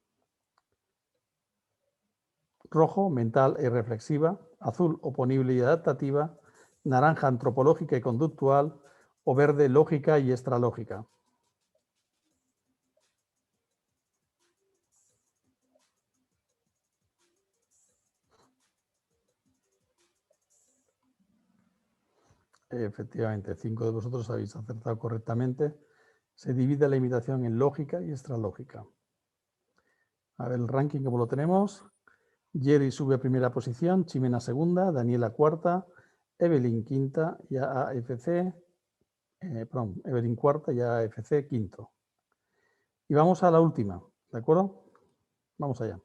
Rojo, mental y reflexiva. Azul, oponible y adaptativa. Naranja, antropológica y conductual. O verde, lógica y extralógica. Efectivamente, 5 de vosotros habéis acertado correctamente. Se divide la imitación en lógica y extralógica. A ver el ranking, ¿cómo lo tenemos? Jerry sube a primera posición, Ximena segunda, Daniela cuarta, Evelyn quinta y AAFC, Evelyn cuarta y AAFC quinto. Y vamos a la última, ¿de acuerdo? Vamos allá.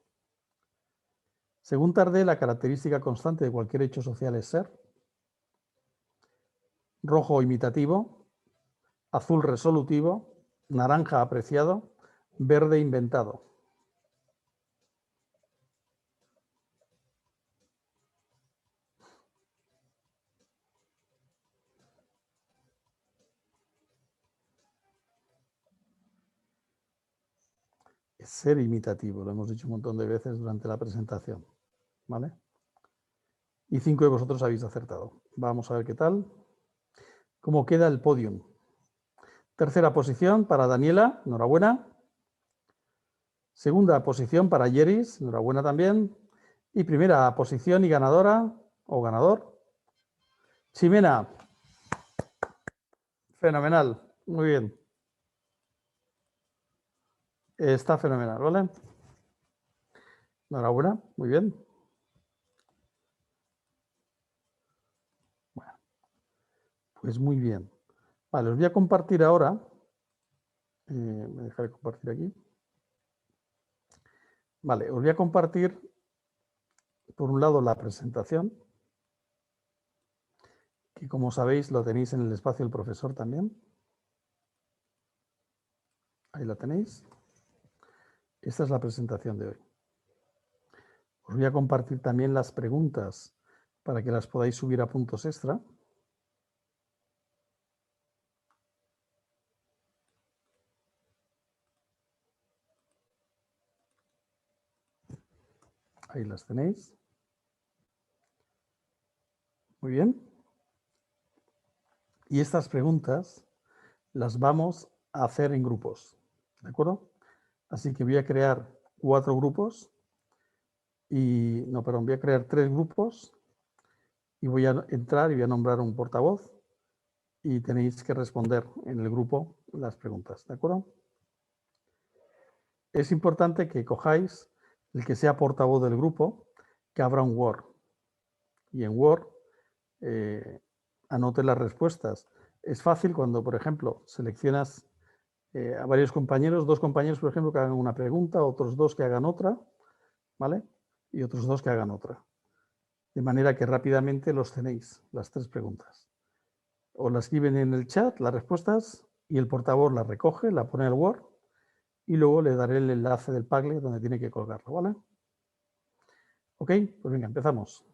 Según Tarde, la característica constante de cualquier hecho social es ser rojo imitativo, azul resolutivo, naranja apreciado, verde inventado. Es ser imitativo, lo hemos dicho un montón de veces durante la presentación. ¿Vale? Y 5 de vosotros habéis acertado. Vamos a ver qué tal. ¿Cómo queda el podium? Tercera posición para Daniela, enhorabuena. Segunda posición para Yeris, enhorabuena también. Y primera posición y ganadora o ganador Ximena. Fenomenal. Muy bien. Está fenomenal, ¿vale? Enhorabuena. Muy bien. Bueno, pues muy bien. Vale, os voy a compartir ahora. Me dejaré compartir aquí. Vale, os voy a compartir, por un lado, la presentación, que como sabéis lo tenéis en el espacio del profesor también. Ahí la tenéis. Esta es la presentación de hoy. Os voy a compartir también las preguntas para que las podáis subir a puntos extra. Ahí las tenéis. Muy bien. Y estas preguntas las vamos a hacer en grupos, ¿de acuerdo? Así que voy a crear 4 grupos voy a crear 3 grupos y voy a entrar y voy a nombrar un portavoz y tenéis que responder en el grupo las preguntas, ¿de acuerdo? Es importante que cojáis el que sea portavoz del grupo, que abra un Word y en Word anote las respuestas. Es fácil cuando, por ejemplo, seleccionas a varios compañeros, 2 compañeros, por ejemplo, que hagan una pregunta, otros 2 que hagan otra, ¿vale? Y otros 2 que hagan otra. De manera que rápidamente los tenéis, las 3 preguntas. Os las escriben en el chat, las respuestas, y el portavoz las recoge, la pone en el Word, y luego le daré el enlace del Padlet donde tiene que colgarlo, ¿vale? Ok, pues venga, empezamos.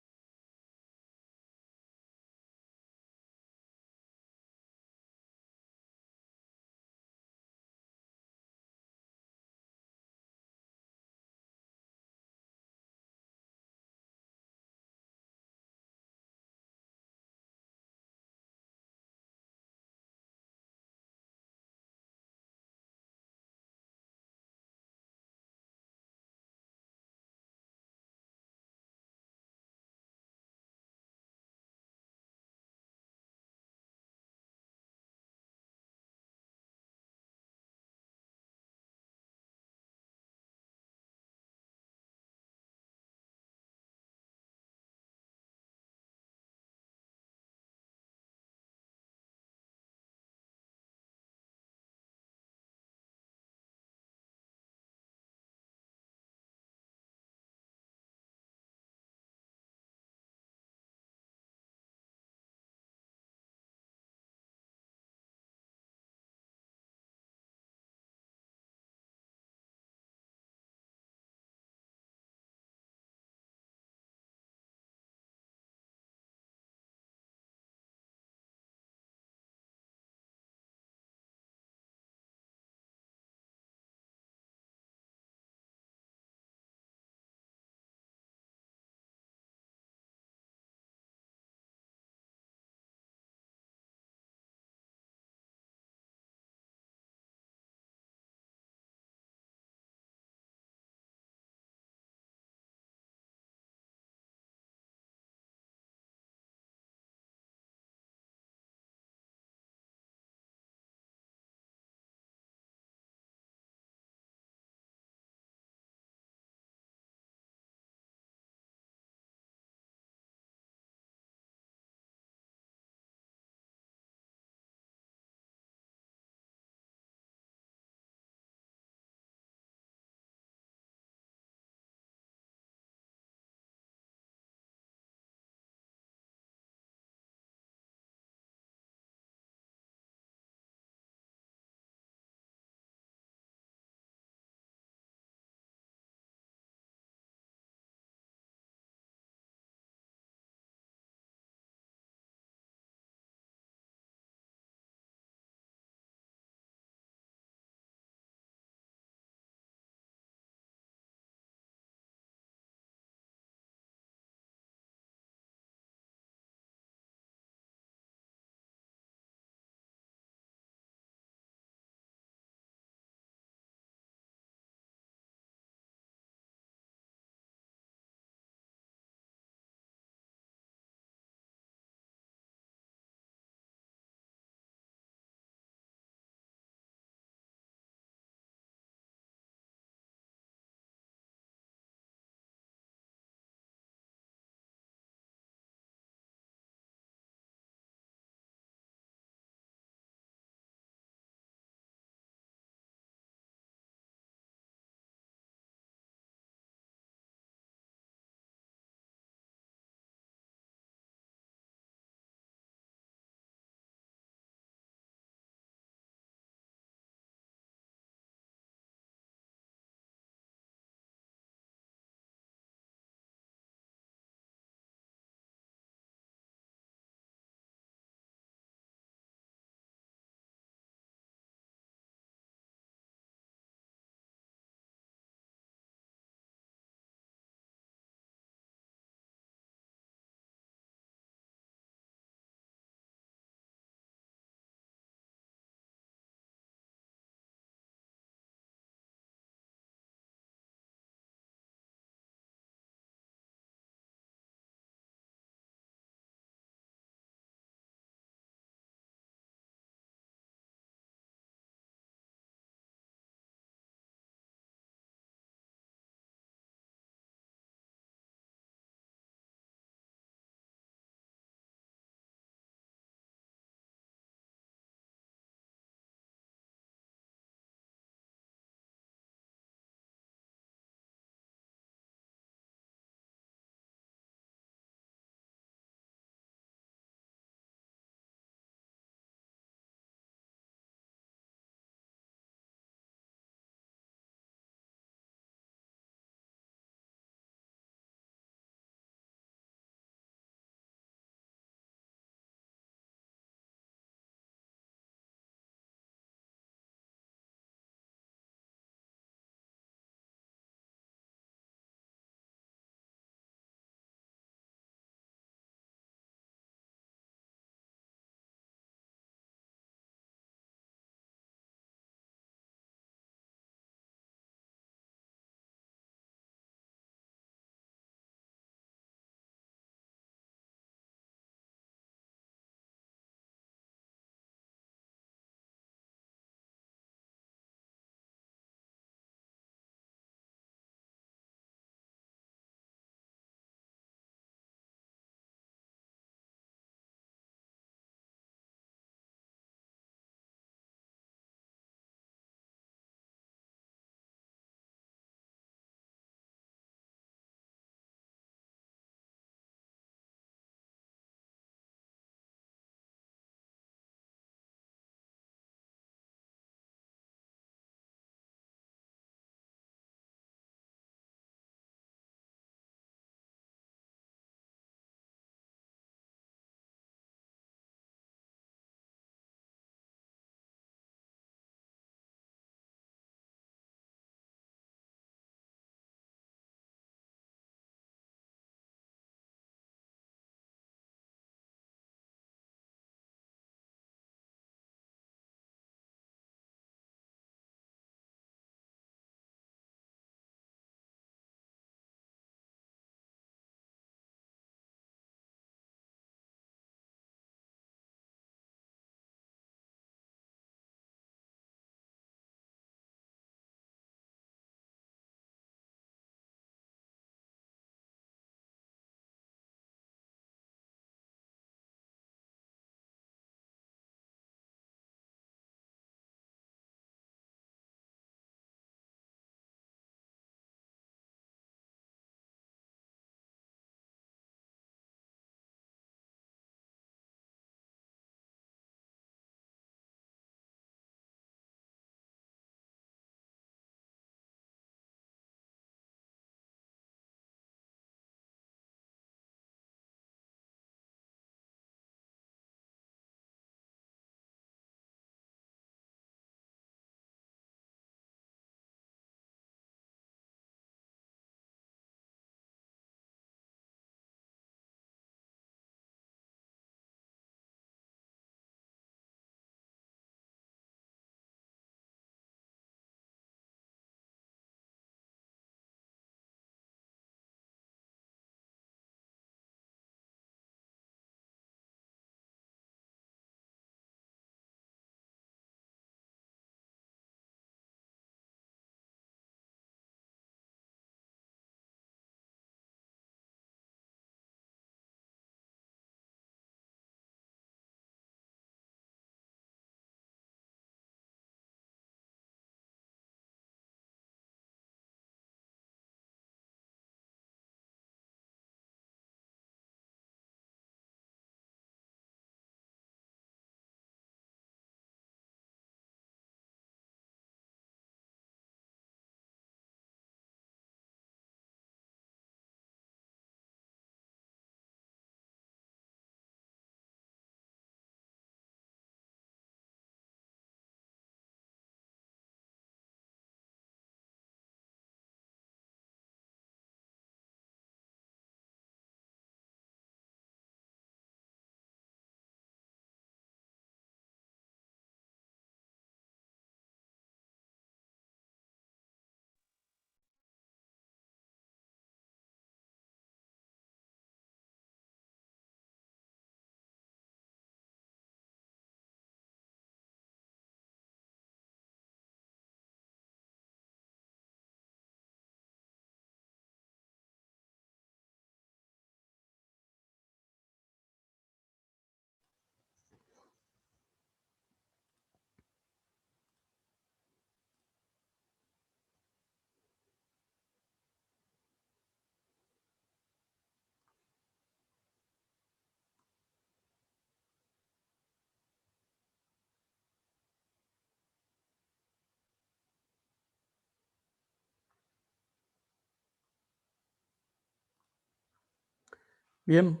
Bien.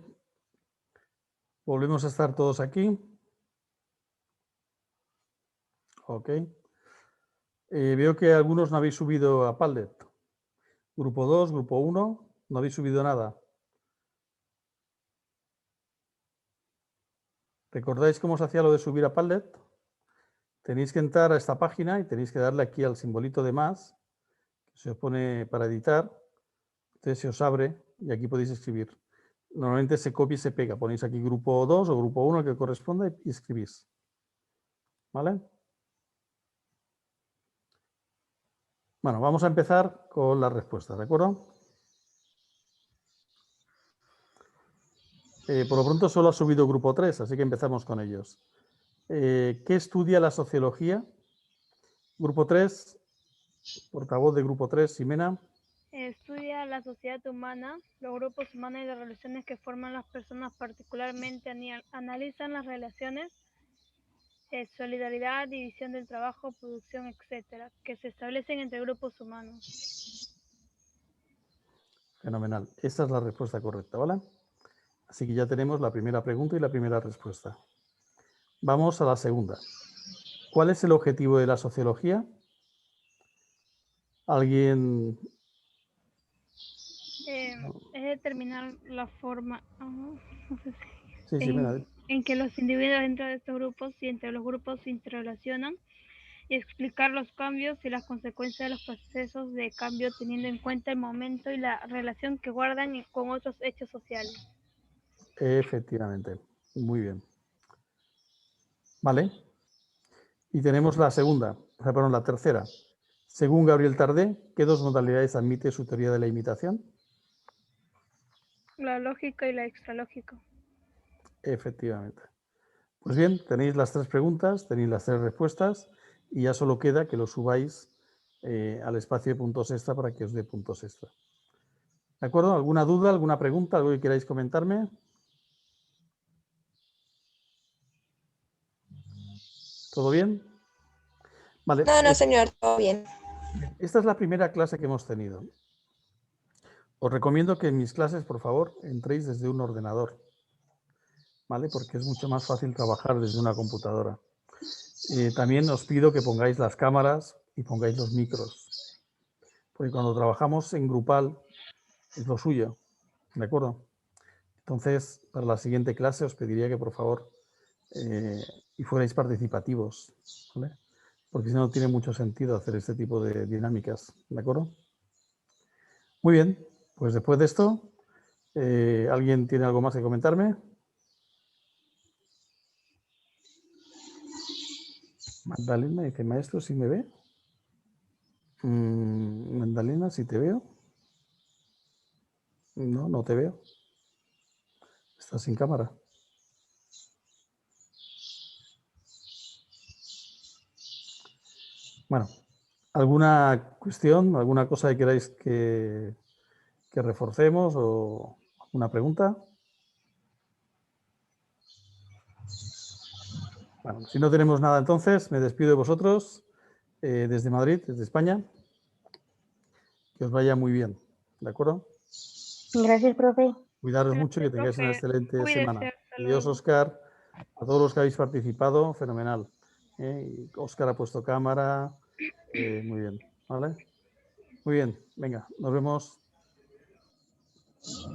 Volvemos a estar todos aquí. Ok. Veo que algunos no habéis subido a Padlet. Grupo 2, grupo 1, no habéis subido nada. ¿Recordáis cómo se hacía lo de subir a Padlet? Tenéis que entrar a esta página y tenéis que darle aquí al simbolito de más, que se os pone para editar. Entonces se os abre y aquí podéis escribir. Normalmente se copia y se pega. Ponéis aquí grupo 2 o grupo 1, el que corresponda, y escribís. ¿Vale? Bueno, vamos a empezar con las respuestas, ¿de acuerdo? Por lo pronto solo ha subido grupo 3, así que empezamos con ellos. ¿Qué estudia la sociología? Grupo 3, portavoz de grupo 3, Ximena. Estudia la sociedad humana, los grupos humanos y las relaciones que forman las personas, particularmente analizan las relaciones, solidaridad, división del trabajo, producción, etcétera, que se establecen entre grupos humanos. Fenomenal. Esta es la respuesta correcta, ¿vale? Así que ya tenemos la primera pregunta y la primera respuesta. Vamos a la segunda. ¿Cuál es el objetivo de la sociología? ¿Alguien? Es determinar la forma Sí, Ximena. en que los individuos dentro de estos grupos y entre los grupos se interrelacionan y explicar los cambios y las consecuencias de los procesos de cambio teniendo en cuenta el momento y la relación que guardan con otros hechos sociales. Efectivamente. Muy bien. Vale. Y tenemos la segunda, perdón, la tercera. Según Gabriel Tardé, ¿qué dos modalidades admite su teoría de la imitación? La lógica y la extralógica. Efectivamente. Pues bien, tenéis las tres preguntas, tenéis las tres respuestas y ya solo queda que lo subáis al espacio de puntos extra para que os dé puntos extra. ¿De acuerdo? ¿Alguna duda, alguna pregunta, algo que queráis comentarme? ¿Todo bien? Vale. No, señor, todo bien. Esta es la primera clase que hemos tenido. Os recomiendo que en mis clases, por favor, entréis desde un ordenador, ¿vale? Porque es mucho más fácil trabajar desde una computadora. También os pido que pongáis las cámaras y pongáis los micros, porque cuando trabajamos en grupal es lo suyo, ¿de acuerdo? Entonces, para la siguiente clase os pediría que por favor y fuerais participativos, ¿vale? Porque si no, no tiene mucho sentido hacer este tipo de dinámicas, ¿de acuerdo? Muy bien, pues después de esto, ¿alguien tiene algo más que comentarme? Magdalena dice, maestro, ¿sí me ve? Magdalena, ¿sí te veo? No, no te veo. Estás sin cámara. Bueno, ¿alguna cuestión, alguna cosa que queráis que reforcemos o alguna pregunta? Bueno, si no tenemos nada entonces, me despido de vosotros desde Madrid, desde España. Que os vaya muy bien, ¿de acuerdo? Gracias, profe. Cuidaros mucho y que tengáis una excelente semana. Adiós, Óscar. A todos los que habéis participado, fenomenal. Y Óscar ha puesto cámara. Muy bien, ¿vale? Muy bien, venga, nos vemos.